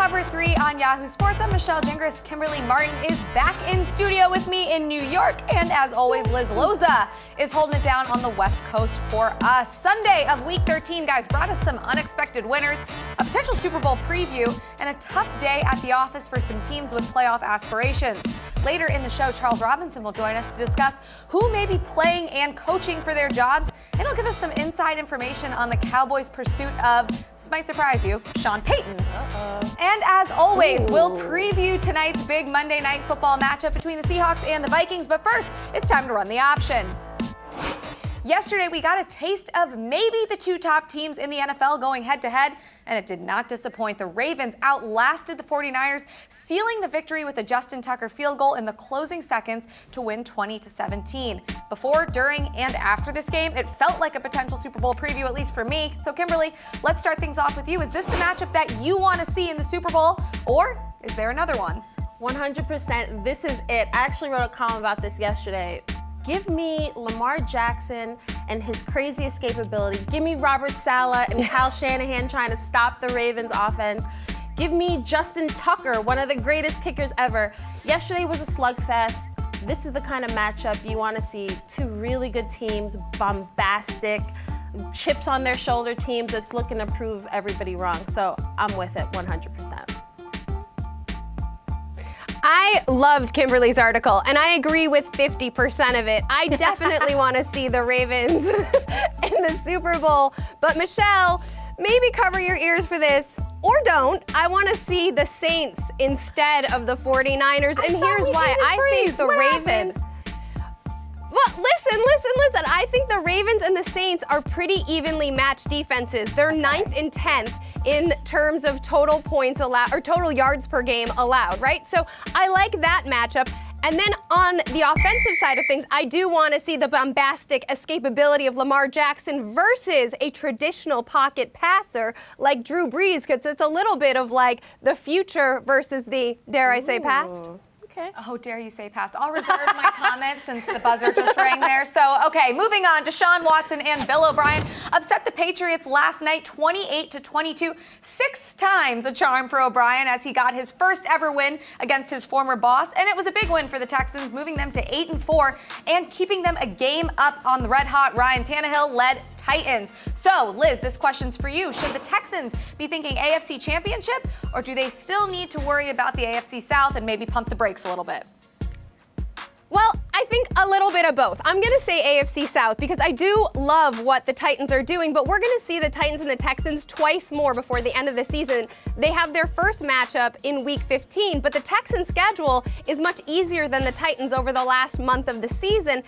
Cover 3 on Yahoo Sports. I'm Michelle Gingras. Kimberly Martin is back in studio with me in New York. And as always, Liz Loza is holding it down on the West Coast for us. Sunday of Week 13, guys, brought us some unexpected winners, a potential Super Bowl preview, and a tough day at the office for some teams with playoff aspirations. Later in the show, Charles Robinson will join us to discuss who may be playing and coaching for their jobs, and he'll give us some inside information on the Cowboys' pursuit of, this might surprise you, Sean Payton. And as always, we'll preview tonight's big Monday Night Football matchup between the Seahawks and the Vikings, but first, it's time to run the option. Yesterday, we got a taste of maybe the two top teams in the NFL going head-to-head, and it did not disappoint. The Ravens outlasted the 49ers, sealing the victory with a Justin Tucker field goal in the closing seconds to win 20-17. Before, during, and after this game, it felt like a potential Super Bowl preview, at least for me. So, Kimberly, let's start things off with you. Is this the matchup that you want to see in the Super Bowl, or is there another one? 100%. This is it. I actually wrote a column about this yesterday. Give me Lamar Jackson and his crazy escapability. Give me Robert Saleh and Kyle Shanahan trying to stop the Ravens offense. Give me Justin Tucker, one of the greatest kickers ever. Yesterday was a slugfest. This is the kind of matchup you want to see. Two really good teams, bombastic, chips on their shoulder teams that's looking to prove everybody wrong. So I'm with it 100%. I loved Kimberly's article, and I agree with 50% of it. I definitely want to see the Ravens in the Super Bowl. But Michelle, maybe cover your ears for this, or don't. I want to see the Saints instead of the 49ers, and here's why. I think the Ravens... Well, listen. I think the Ravens and the Saints are pretty evenly matched defenses. They're 9th and 10th in terms of total points allowed, or total yards per game allowed, right? So I like that matchup. And then on the offensive side of things, I do want to see the bombastic escapability of Lamar Jackson versus a traditional pocket passer like Drew Brees, because it's a little bit of like the future versus the, dare I say, past. Okay. Oh, dare you say past. I'll reserve my comment since the buzzer just rang there. So, okay, moving on. Deshaun Watson and Bill O'Brien upset the Patriots last night 28-22. 6 times a charm for O'Brien as he got his first ever win against his former boss. And it was a big win for the Texans, moving them to 8-4 and keeping them a game up on the red-hot Ryan Tannehill-led Titans. So, Liz, this question's for you. Should the Texans be thinking AFC Championship, or do they still need to worry about the AFC South and maybe pump the brakes a little bit? Well, I think a little bit of both. I'm going to say AFC South because I do love what the Titans are doing, but we're going to see the Titans and the Texans twice more before the end of the season. They have their first matchup in Week 15, but the Texans' schedule is much easier than the Titans over the last month of the season.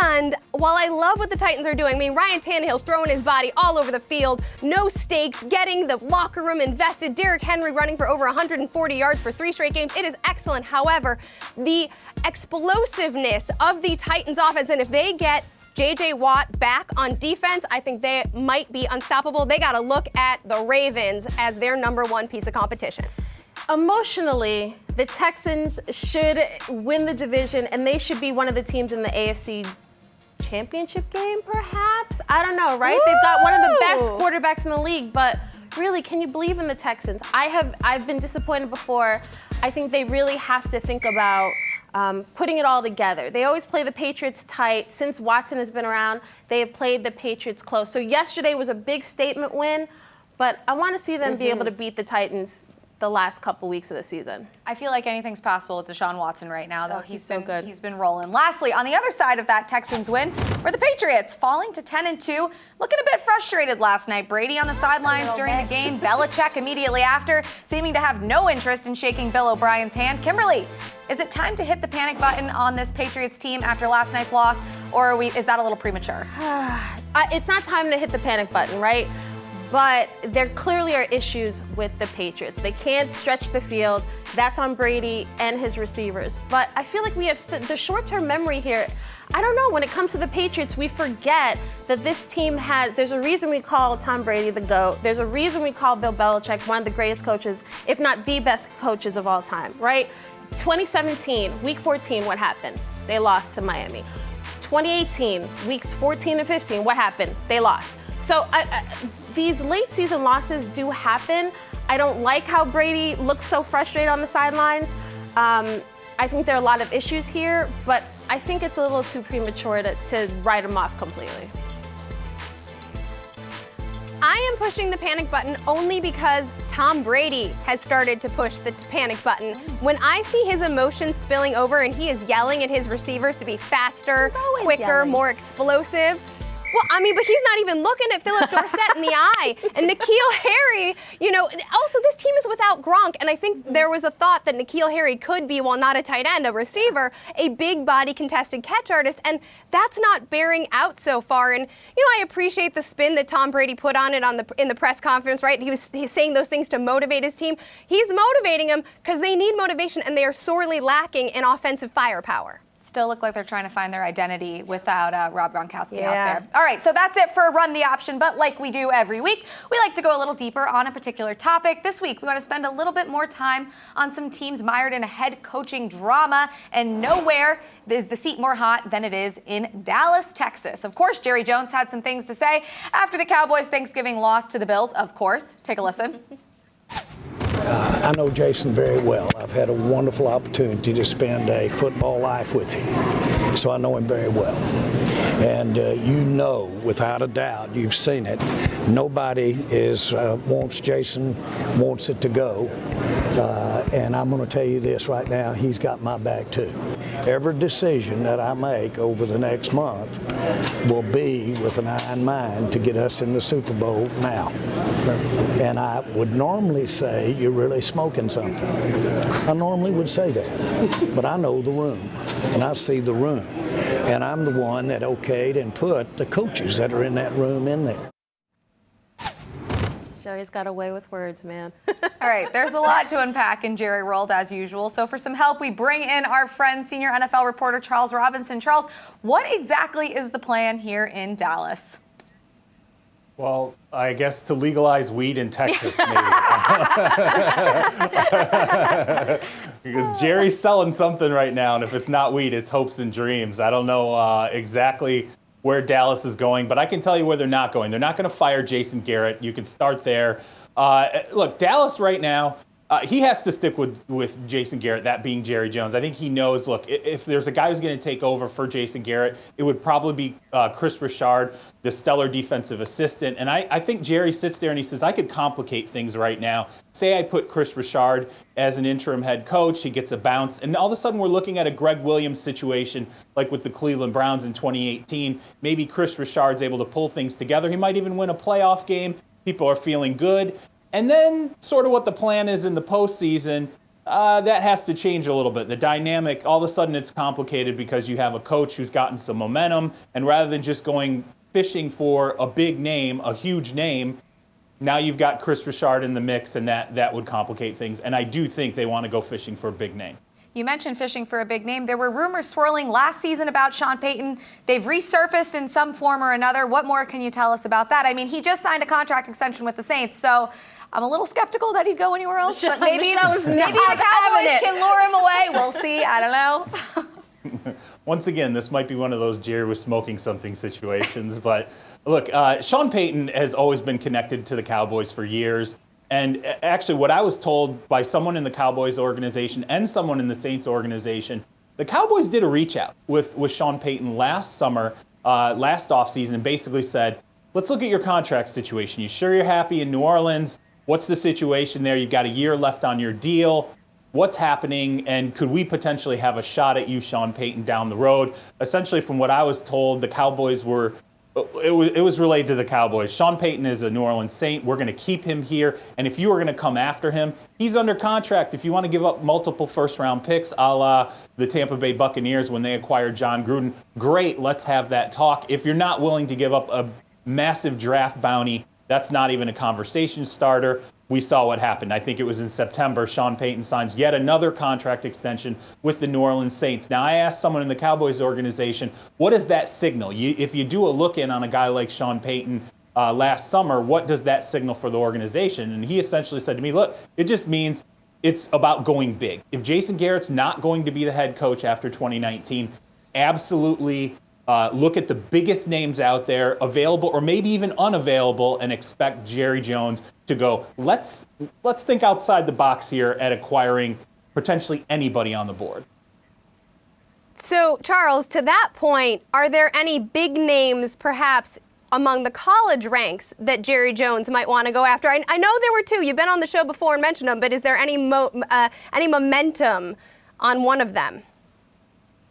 And while I love what the Titans are doing, I mean, Ryan Tannehill's throwing his body all over the field, no stakes, getting the locker room invested, Derrick Henry running for over 140 yards for 3 straight games. It is excellent. However, the explosiveness of the Titans offense, and if they get J.J. Watt back on defense, I think they might be unstoppable. They got to look at the Ravens as their #1 piece of competition. Emotionally, the Texans should win the division, and they should be one of the teams in the AFC Championship game, perhaps? I don't know, right? They've got one of the best quarterbacks in the league, but really, can you believe in the Texans? I've been disappointed before. I think they really have to think about putting it all together. They always play the Patriots tight. Since Watson has been around, they have played the Patriots close. So yesterday was a big statement win, but I want to see them be able to beat the Titans the last couple weeks of the season. I feel like anything's possible with Deshaun Watson right now, though. He's so good. He's been rolling. Lastly, on the other side of that Texans win were the Patriots, falling to 10-2, looking a bit frustrated last night. Brady on the sidelines during the game, Belichick immediately after, seeming to have no interest in shaking Bill O'Brien's hand. Kimberly, is it time to hit the panic button on this Patriots team after last night's loss, or is that a little premature? It's not time to hit the panic button, right? But there clearly are issues with the Patriots. They can't stretch the field. That's on Brady and his receivers. But I feel like we have the short-term memory here. I don't know, when it comes to the Patriots, we forget that this team there's a reason we call Tom Brady the GOAT. There's a reason we call Bill Belichick one of the greatest coaches, if not the best coaches of all time, right? 2017, Week 14, what happened? They lost to Miami. 2018, Weeks 14 and 15, what happened? They lost. So these late season losses do happen. I don't like how Brady looks so frustrated on the sidelines. I think there are a lot of issues here, but I think it's a little too premature to write him off completely. I am pushing the panic button only because Tom Brady has started to push the panic button. When I see his emotions spilling over and he is yelling at his receivers to be faster, quicker, more explosive. Well, I mean, but he's not even looking at Philip Dorsett in the eye. And N'Keal Harry, you know, also this team is without Gronk. And I think there was a thought that N'Keal Harry could be, while not a tight end, a receiver, a big body contested catch artist. And that's not bearing out so far. And, you know, I appreciate the spin that Tom Brady put on it in the press conference, right? He's saying those things to motivate his team. He's motivating them because they need motivation and they are sorely lacking in offensive firepower. Still look like they're trying to find their identity without Rob Gronkowski out there. All right, so that's it for Run the Option, but like we do every week, we like to go a little deeper on a particular topic. This week, we want to spend a little bit more time on some teams mired in a head coaching drama, and nowhere is the seat more hot than it is in Dallas, Texas. Of course, Jerry Jones had some things to say after the Cowboys' Thanksgiving loss to the Bills, of course. Take a listen. I know Jason very well. I've had a wonderful opportunity to spend a football life with him, so I know him very well. And you know, without a doubt, you've seen it, nobody wants Jason, wants it to go. And I'm going to tell you this right now, he's got my back too. Every decision that I make over the next month will be with an eye in mind to get us in the Super Bowl now. And I would normally say, you're really smoking something. I normally would say that, but I know the room, and I see the room. And I'm the one that okayed and put the coaches that are in that room in there. Jerry's got a way with words, man. All right, there's a lot to unpack in Jerry World as usual. So for some help, we bring in our friend, senior NFL reporter Charles Robinson. Charles, what exactly is the plan here in Dallas? Well, I guess to legalize weed in Texas, maybe. Because Jerry's selling something right now, and if it's not weed, it's hopes and dreams. I don't know exactly where Dallas is going, but I can tell you where they're not going. They're not going to fire Jason Garrett. You can start there. Look, Dallas right now, he has to stick with Jason Garrett, that being Jerry Jones. I think he knows, look, if there's a guy who's going to take over for Jason Garrett, it would probably be Chris Richard, the stellar defensive assistant. And I think Jerry sits there and he says, I could complicate things right now. Say I put Chris Richard as an interim head coach, he gets a bounce, and all of a sudden we're looking at a Greg Williams situation like with the Cleveland Browns in 2018. Maybe Chris Richard's able to pull things together. He might even win a playoff game. People are feeling good. And then sort of what the plan is in the postseason, that has to change a little bit. The dynamic, all of a sudden it's complicated because you have a coach who's gotten some momentum, and rather than just going fishing for a big name, a huge name, now you've got Chris Richard in the mix, and that would complicate things. And I do think they want to go fishing for a big name. You mentioned fishing for a big name. There were rumors swirling last season about Sean Payton. They've resurfaced in some form or another. What more can you tell us about that? I mean, he just signed a contract extension with the Saints, so I'm a little skeptical that he'd go anywhere else, but maybe the Cowboys can lure him away. We'll see. I don't know. Once again, this might be one of those Jerry was smoking something situations. But look, Sean Payton has always been connected to the Cowboys for years. And actually, what I was told by someone in the Cowboys organization and someone in the Saints organization, the Cowboys did a reach out with Sean Payton last summer, last offseason, and basically said, let's look at your contract situation. You sure you're happy in New Orleans? What's the situation there? You've got a year left on your deal. What's happening? And could we potentially have a shot at you, Sean Payton, down the road? Essentially, from what I was told, the Cowboys were, it was relayed to the Cowboys. Sean Payton is a New Orleans Saint. We're going to keep him here. And if you were going to come after him, he's under contract. If you want to give up multiple first-round picks, a la the Tampa Bay Buccaneers when they acquired John Gruden, great, let's have that talk. If you're not willing to give up a massive draft bounty, that's not even a conversation starter. We saw what happened. I think it was in September. Sean Payton signs yet another contract extension with the New Orleans Saints. Now, I asked someone in the Cowboys organization, what does that signal? If you do a look-in on a guy like Sean Payton last summer, what does that signal for the organization? And he essentially said to me, look, it just means it's about going big. If Jason Garrett's not going to be the head coach after 2019, absolutely look at the biggest names out there, available or maybe even unavailable, and expect Jerry Jones to go, let's think outside the box here at acquiring potentially anybody on the board. So, Charles, to that point, are there any big names perhaps among the college ranks that Jerry Jones might want to go after? I know there were two. You've been on the show before and mentioned them, but is there any momentum on one of them?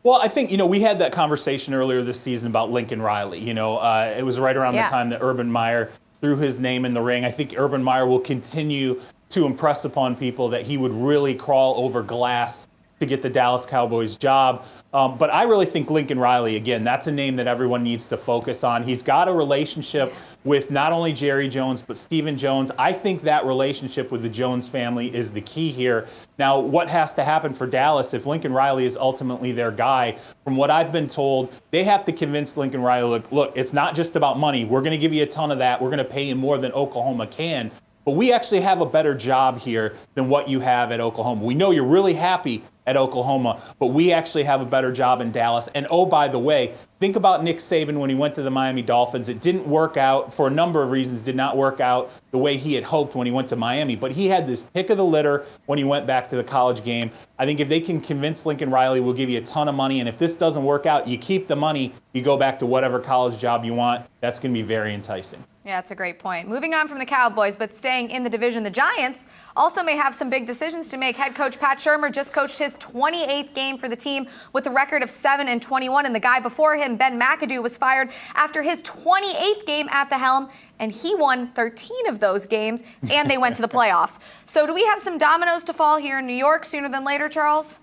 Well, I think, we had that conversation earlier this season about Lincoln Riley. It was right around the time that Urban Meyer threw his name in the ring. I think Urban Meyer will continue to impress upon people that he would really crawl over glass to get the Dallas Cowboys job. But I really think Lincoln Riley, again, that's a name that everyone needs to focus on. He's got a relationship with not only Jerry Jones, but Stephen Jones. I think that relationship with the Jones family is the key here. Now, what has to happen for Dallas if Lincoln Riley is ultimately their guy? From what I've been told, they have to convince Lincoln Riley, look, it's not just about money. We're going to give you a ton of that. We're going to pay you more than Oklahoma can. But we actually have a better job here than what you have at Oklahoma. We know you're really happy at Oklahoma, but we actually have a better job in Dallas. And oh, by the way, think about Nick Saban when he went to the Miami Dolphins. It didn't work out for a number of reasons, did not work out the way he had hoped when he went to Miami. But he had this pick of the litter when he went back to the college game. I think if they can convince Lincoln Riley, we'll give you a ton of money. And if this doesn't work out, you keep the money, you go back to whatever college job you want. That's going to be very enticing. Yeah, that's a great point. Moving on from the Cowboys, but staying in the division, the Giants also may have some big decisions to make. Head coach Pat Shurmur just coached his 28th game for the team with a record of 7-21, and the guy before him, Ben McAdoo, was fired after his 28th game at the helm, and he won 13 of those games, and they went to the playoffs. So do we have some dominoes to fall here in New York sooner than later, Charles?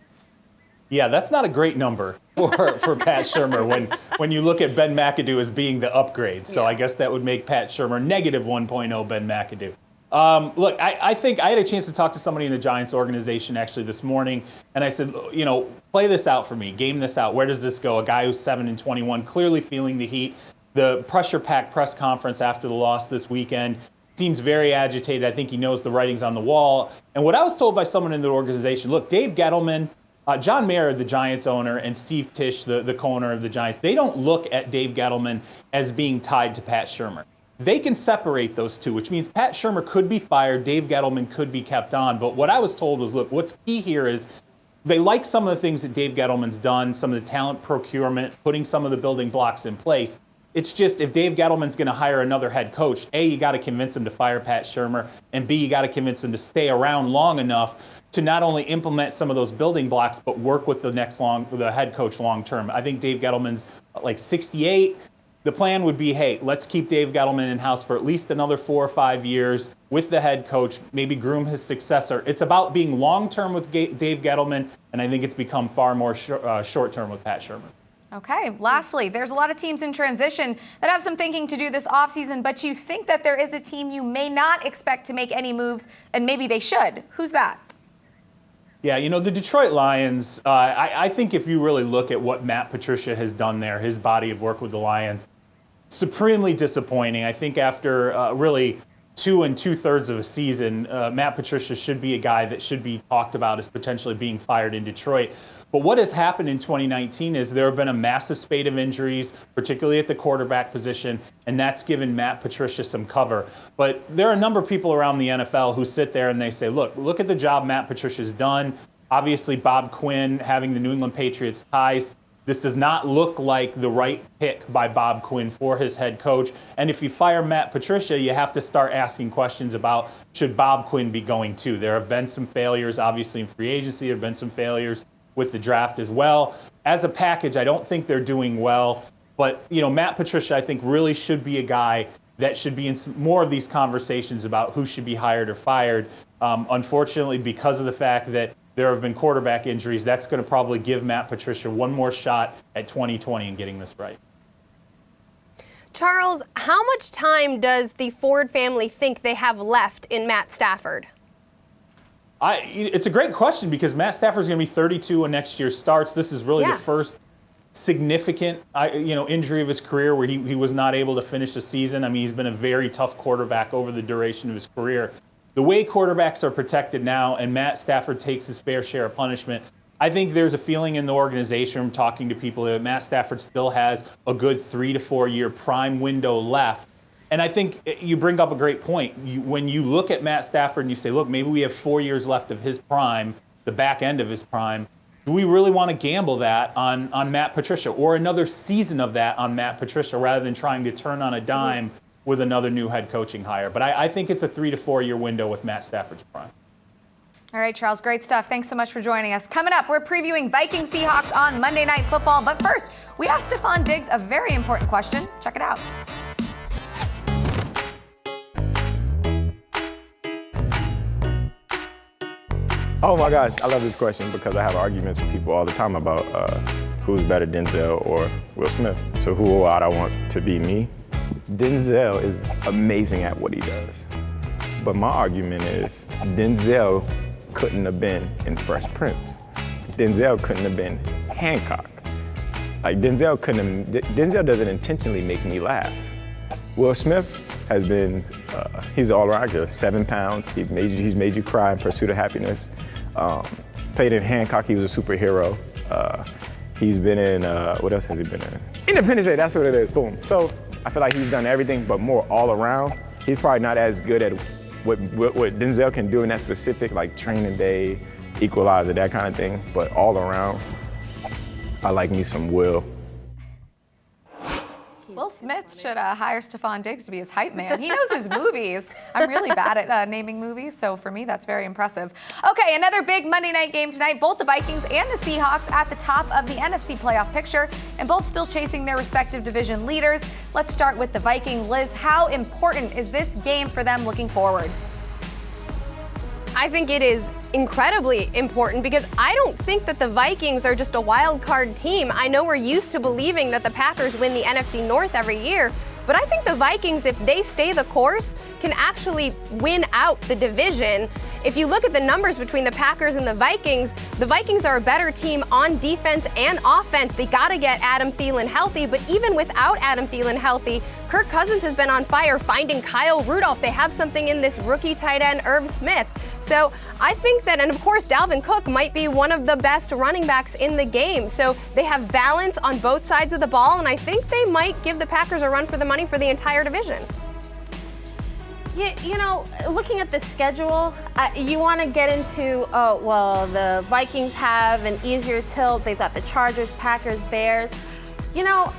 Yeah, that's not a great number for Pat Shurmur when you look at Ben McAdoo as being the upgrade. So I guess that would make Pat Shurmur negative 1.0 Ben McAdoo. Look, I think I had a chance to talk to somebody in the Giants organization actually this morning, and I said, play this out for me, game this out. Where does this go? A guy who's 7-21, clearly feeling the heat. The pressure-packed press conference after the loss this weekend seems very agitated. I think he knows the writing's on the wall. And what I was told by someone in the organization, look, Dave Gettleman, John Mayer, the Giants owner, and Steve Tisch, the co-owner of the Giants, they don't look at Dave Gettleman as being tied to Pat Shurmur. They can separate those two, which means Pat Shurmur could be fired, Dave Gettleman could be kept on. But what I was told was, look, what's key here is they like some of the things that Dave Gettleman's done, some of the talent procurement, putting some of the building blocks in place. It's just if Dave Gettleman's going to hire another head coach, A, you got to convince him to fire Pat Shurmur, and B, you got to convince him to stay around long enough to not only implement some of those building blocks, but work with the head coach long term. I think Dave Gettleman's like 68. The plan would be, hey, let's keep Dave Gettleman in-house for at least another 4 or 5 years with the head coach, maybe groom his successor. It's about being long-term with Dave Gettleman, and I think it's become far more short-term with Pat Shurmur. Okay, lastly, there's a lot of teams in transition that have some thinking to do this offseason, but you think that there is a team you may not expect to make any moves, and maybe they should. Who's that? Yeah, the Detroit Lions, I think if you really look at what Matt Patricia has done there, his body of work with the Lions, supremely disappointing. I think after really 2 2/3 of a season, Matt Patricia should be a guy that should be talked about as potentially being fired in Detroit. But what has happened in 2019 is there have been a massive spate of injuries, particularly at the quarterback position, and that's given Matt Patricia some cover. But there are a number of people around the NFL who sit there and they say, look at the job Matt Patricia's done. Obviously, Bob Quinn having the New England Patriots ties. This does not look like the right pick by Bob Quinn for his head coach. And if you fire Matt Patricia, you have to start asking questions about should Bob Quinn be going too. There have been some failures, obviously, in free agency. There have been some failures with the draft as well. As a package, I don't think they're doing well. But, Matt Patricia, I think, really should be a guy that should be in more of these conversations about who should be hired or fired. Unfortunately, because of the fact that there have been quarterback injuries, that's going to probably give Matt Patricia one more shot at 2020 and getting this right. Charles, how much time does the Ford family think they have left in Matt Stafford? It's a great question because Matt Stafford's going to be 32 when next year starts. This is really the first significant, injury of his career where he was not able to finish the season. I mean, he's been a very tough quarterback over the duration of his career. The way quarterbacks are protected now and Matt Stafford takes his fair share of punishment, I think there's a feeling in the organization from talking to people that Matt Stafford still has a good 3 to 4 year prime window left. And I think you bring up a great point. When you look at Matt Stafford and you say, look, maybe we have 4 years left of his prime, the back end of his prime. Do we really want to gamble that on Matt Patricia or another season of that on Matt Patricia rather than trying to turn on a dime with another new head coaching hire? But I think it's a 3 to 4 year window with Matt Stafford's prime. All right, Charles, great stuff. Thanks so much for joining us. Coming up, we're previewing Vikings Seahawks on Monday Night Football. But first, we asked Stephon Diggs a very important question. Check it out. Oh my gosh, I love this question because I have arguments with people all the time about who's better, Denzel or Will Smith. So who would I want to be me? Denzel is amazing at what he does. But my argument is Denzel couldn't have been in Fresh Prince. Denzel couldn't have been Hancock. Like Denzel doesn't intentionally make me laugh. Will Smith has been, he's all around here, 7 pounds. He's made you cry in Pursuit of Happiness. Played in Hancock, he was a superhero. He's been in, what else has he been in? Independence Day, that's what it is, boom. So I feel like he's done everything but more all around. He's probably not as good at what Denzel can do in that specific, like Training Day, Equalizer, that kind of thing. But all around, I like me some Will. Will Smith should hire Stephon Diggs to be his hype man. He knows his movies. I'm really bad at naming movies, so for me, that's very impressive. Okay, another big Monday night game tonight. Both the Vikings and the Seahawks at the top of the NFC playoff picture, and both still chasing their respective division leaders. Let's start with the Vikings. Liz, how important is this game for them looking forward? I think it is incredibly important because I don't think that the Vikings are just a wild card team. I know we're used to believing that the Packers win the NFC North every year, but I think the Vikings, if they stay the course, can actually win out the division. If you look at the numbers between the Packers and the Vikings are a better team on defense and offense. They got to get Adam Thielen healthy, but even without Adam Thielen healthy, Kirk Cousins has been on fire finding Kyle Rudolph. They have something in this rookie tight end, Irv Smith. So I think that, and of course, Dalvin Cook might be one of the best running backs in the game. So they have balance on both sides of the ball, and I think they might give the Packers a run for the money for the entire division. Yeah, you know, looking at the schedule, you want to get into, the Vikings have an easier tilt. They've got the Chargers, Packers, Bears. You know,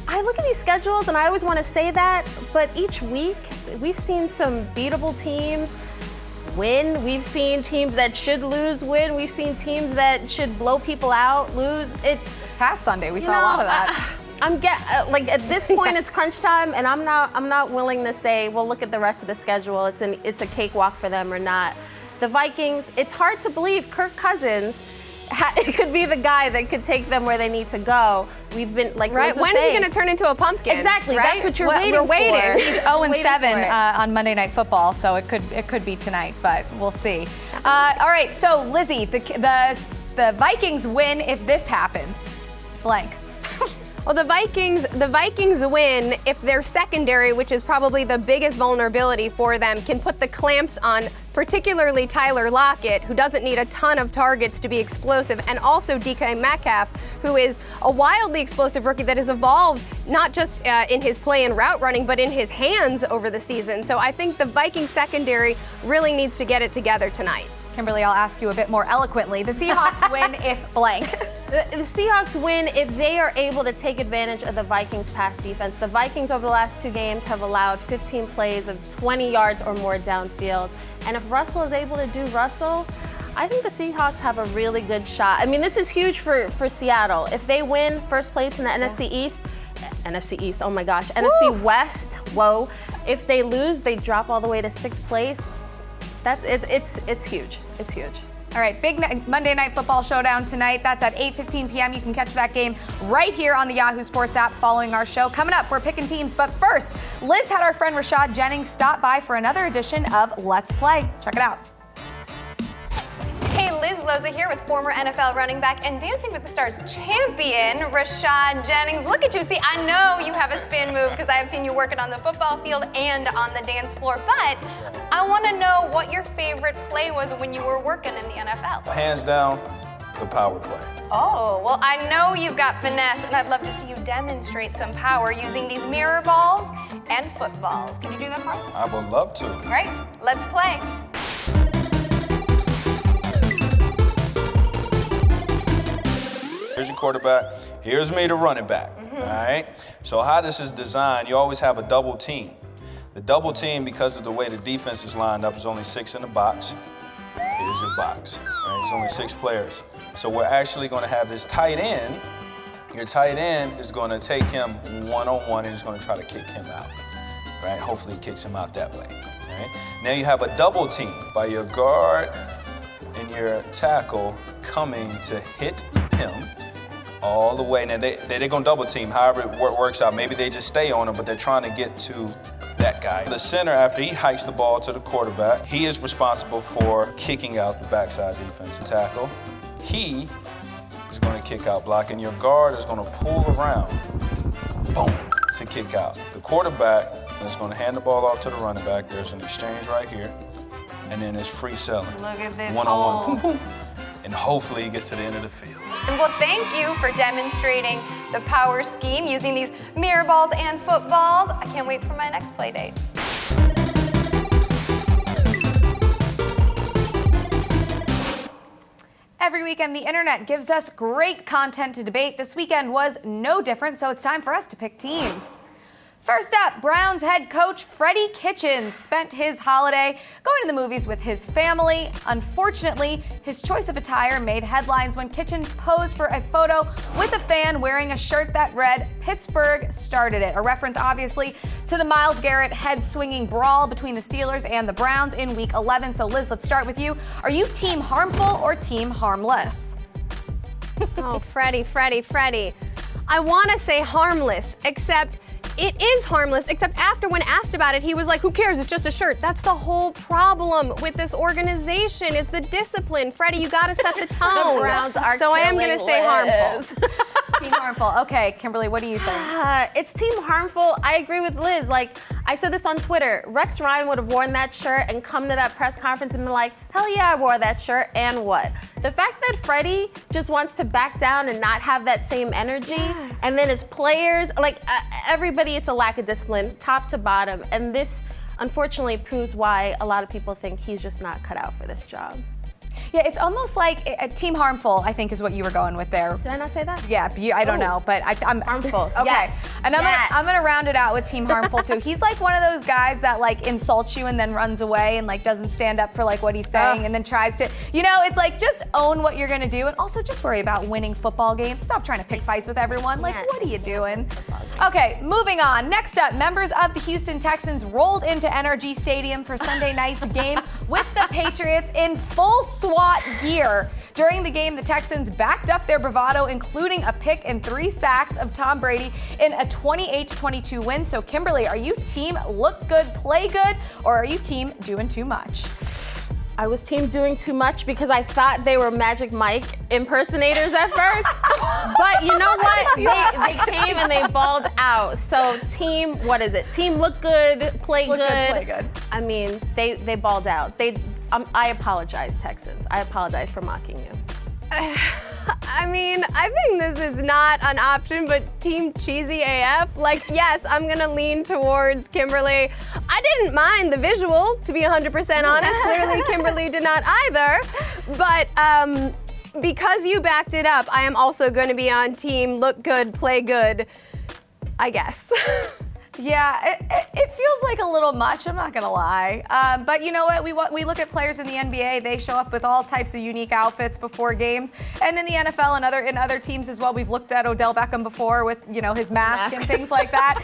I look at these schedules and I always want to say that, but each week we've seen some beatable teams win. We've seen teams that should lose win. We've seen teams that should blow people out lose. It's this past Sunday we saw a lot of that. Like at this point it's crunch time, and I'm not willing to say, well, look at the rest of the schedule. It's a cakewalk for them or not. The Vikings, it's hard to believe Kirk Cousins it could be the guy that could take them where they need to go. We've been like, right? When is he going to turn into a pumpkin? Exactly. Right? That's what we're waiting for. He's 0-7 on Monday Night Football, so it could be tonight, but we'll see. All right, so Lizzie, the Vikings win if this happens. Blank. Well, the Vikings win if their secondary, which is probably the biggest vulnerability for them, can put the clamps on particularly Tyler Lockett, who doesn't need a ton of targets to be explosive, and also DK Metcalf, who is a wildly explosive rookie that has evolved not just in his play and route running, but in his hands over the season. So I think the Vikings secondary really needs to get it together tonight. Kimberly, I'll ask you a bit more eloquently. The Seahawks win if blank. The Seahawks win if they are able to take advantage of the Vikings' pass defense. The Vikings over the last 2 games have allowed 15 plays of 20 yards or more downfield. And if Russell is able to do Russell, I think the Seahawks have a really good shot. I mean, this is huge for Seattle. If they win first place in the NFC East, oh my gosh, Woo! NFC West, whoa. If they lose, they drop all the way to 6th place. It's huge. It's huge. All right, big Monday Night Football showdown tonight. That's at 8:15 p.m. You can catch that game right here on the Yahoo Sports app following our show. Coming up, we're picking teams. But first, Liz had our friend Rashad Jennings stop by for another edition of Let's Play. Check it out. Hey, Liz Loza here with former NFL running back and Dancing with the Stars champion, Rashad Jennings. Look at you. See, I know you have a spin move because I have seen you working on the football field and on the dance floor, but I want to know what your favorite play was when you were working in the NFL. Hands down, the power play. Oh, well, I know you've got finesse, and I'd love to see you demonstrate some power using these mirror balls and footballs. Can you do that for us? I would love to. Great, let's play. Here's your quarterback. Here's me, the running back. All right? So how this is designed, you always have a double team. The double team, because of the way the defense is lined up, is only 6 in the box. Here's your box. All right? It's only 6 players. So we're actually going to have this tight end. Your tight end is going to take him one-on-one and he's going to try to kick him out. Right? Hopefully he kicks him out that way. All right? Now you have a double team by your guard and your tackle coming to hit him all the way. Now they're going to double team, however it works out. Maybe they just stay on him, but they're trying to get to that guy. The center, after he hikes the ball to the quarterback, he is responsible for kicking out the backside defensive tackle. He is going to kick out block, and your guard is going to pull around, boom, to kick out. The quarterback is going to hand the ball off to the running back. There's an exchange right here, and then it's free selling. Look at this one-on-one, boom, boom, and hopefully he gets to the end of the field. And well, thank you for demonstrating the power scheme using these mirror balls and footballs. I can't wait for my next play date. Every weekend, the internet gives us great content to debate. This weekend was no different, so it's time for us to pick teams. First up, Browns head coach Freddie Kitchens spent his holiday going to the movies with his family. Unfortunately, his choice of attire made headlines when Kitchens posed for a photo with a fan wearing a shirt that read, "Pittsburgh started it," a reference obviously to the Myles Garrett head-swinging brawl between the Steelers and the Browns in Week 11. So Liz, let's start with you. Are you team harmful or team harmless? Oh, Freddie. I want to say harmless, except it is harmless, except after when asked about it, he was like, who cares, it's just a shirt. That's the whole problem with this organization is the discipline. Freddie, you gotta set the tone. The Browns are so I am gonna say harmful. Team harmful. Okay, Kimberly, what do you think? It's team harmful. I agree with Liz. Like, I said this on Twitter. Rex Ryan would have worn that shirt and come to that press conference and be like, hell yeah, I wore that shirt, and what? The fact that Freddie just wants to back down and not have that same energy, and then his players, like everybody, it's a lack of discipline, top to bottom, and this unfortunately proves why a lot of people think he's just not cut out for this job. Yeah, it's almost like a team harmful, I think is what you were going with there. Did I not say that? Yeah, I don't know, but I'm harmful. Okay, yes. And I'm gonna round it out with team harmful too. He's like one of those guys that like insults you and then runs away and like doesn't stand up for like what he's saying and then tries to, it's like just own what you're gonna do and also just worry about winning football games. Stop trying to pick fights with everyone. Like, what are you doing? Okay, moving on. Next up, members of the Houston Texans rolled into NRG Stadium for Sunday night's game with the Patriots in full SWAT gear. During the game, the Texans backed up their bravado, including a pick and 3 sacks of Tom Brady in a 28-22 win. So Kimberly, are you team look good, play good, or are you team doing too much? I was team doing too much because I thought they were Magic Mike impersonators at first. But you know what? They came and they balled out. So team, what is it? Team look good, play good. I mean, they balled out. I apologize, Texans. I apologize for mocking you. I mean, I think this is not an option, but team cheesy AF. Like, yes, I'm gonna lean towards Kimberly. I didn't mind the visual, to be 100% honest. Clearly, Kimberly did not either. But because you backed it up, I am also gonna be on team look good, play good, I guess. Yeah, it feels like a little much, I'm not gonna lie. But you know what, we look at players in the NBA, they show up with all types of unique outfits before games. And in the NFL and in other teams as well, we've looked at Odell Beckham before with, his mask and things like that.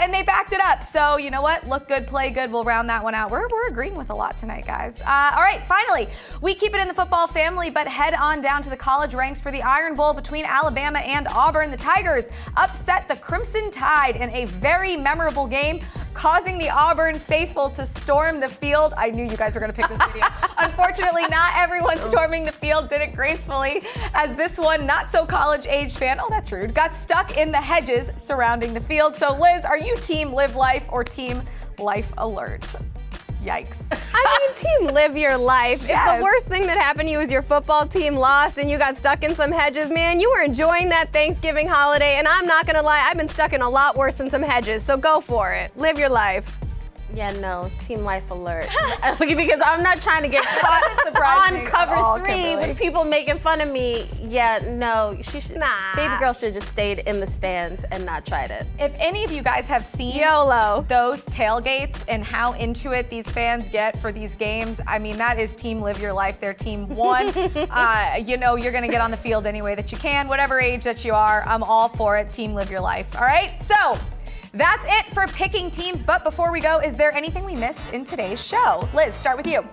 And they backed it up. So you know what, look good, play good, we'll round that one out. We're agreeing with a lot tonight, guys. All right, finally, we keep it in the football family, but head on down to the college ranks for the Iron Bowl between Alabama and Auburn. The Tigers upset the Crimson Tide in a very memorable game, causing the Auburn faithful to storm the field. I knew you guys were going to pick this video. Unfortunately, not everyone storming the field did it gracefully, as this one not so college-aged fan, that's rude, got stuck in the hedges surrounding the field. So Liz, are you team Live Life or team Life Alert? Yikes. I mean, team live your life. Yes. If the worst thing that happened to you was your football team lost and you got stuck in some hedges, man, you were enjoying that Thanksgiving holiday, and I'm not gonna lie, I've been stuck in a lot worse than some hedges, so go for it. Live your life. Yeah, no, Team Life Alert. Because I'm not trying to get caught on cover 3 Kimberley. with people making fun of me. Yeah, no, Nah. baby girl should have just stayed in the stands and not tried it. If any of you guys have seen YOLO. those tailgates and how into it these fans get for these games, I mean, that is Team Live Your Life. They're Team 1. You know, you're going to get on the field any way that you can, whatever age that you are. I'm all for it. Team Live Your Life. All right? So that's it for picking teams. But before we go, is there anything we missed in today's show? Liz, start with you.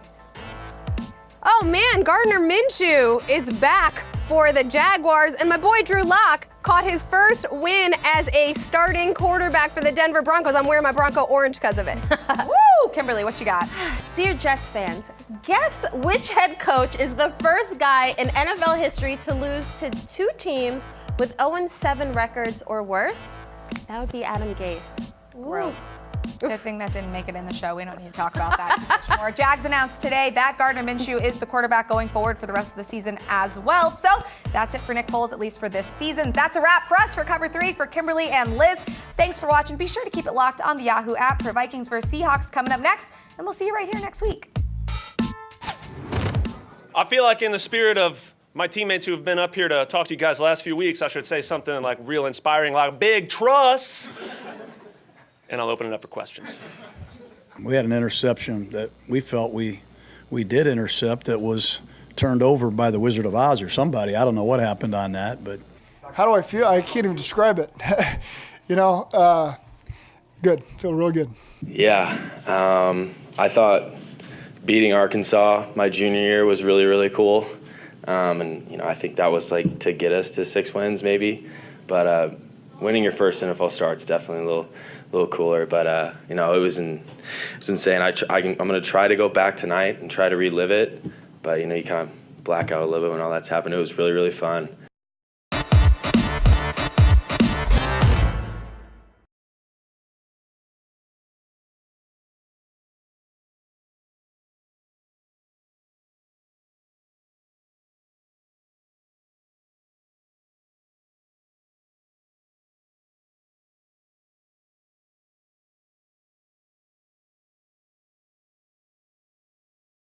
Oh man, Gardner Minshew is back for the Jaguars, and my boy Drew Lock caught his first win as a starting quarterback for the Denver Broncos. I'm wearing my Bronco orange because of it. Woo! Kimberly, what you got? Dear Jets fans, guess which head coach is the first guy in NFL history to lose to 2 teams with 0-7 records or worse? That would be Adam Gase. Gross. Good thing that didn't make it in the show. We don't need to talk about that too much more. Jags announced today that Gardner Minshew is the quarterback going forward for the rest of the season as well. So that's it for Nick Foles, at least for this season. That's a wrap for us for Cover 3 for Kimberly and Liz. Thanks for watching. Be sure to keep it locked on the Yahoo app for Vikings vs. Seahawks coming up next. And we'll see you right here next week. I feel like in the spirit of my teammates who have been up here to talk to you guys the last few weeks, I should say something like real inspiring, like big trust. And I'll open it up for questions. We had an interception that we felt we did intercept that was turned over by the Wizard of Oz or somebody. I don't know what happened on that, but. How do I feel? I can't even describe it. Good. Feel real good. Yeah. I thought beating Arkansas my junior year was really, really cool. And I think that was like to get us to 6 wins maybe. But winning your first NFL start's definitely a little cooler. But it was insane. I'm going to try to go back tonight and try to relive it. But you kind of black out a little bit when all that's happened. It was really, really fun.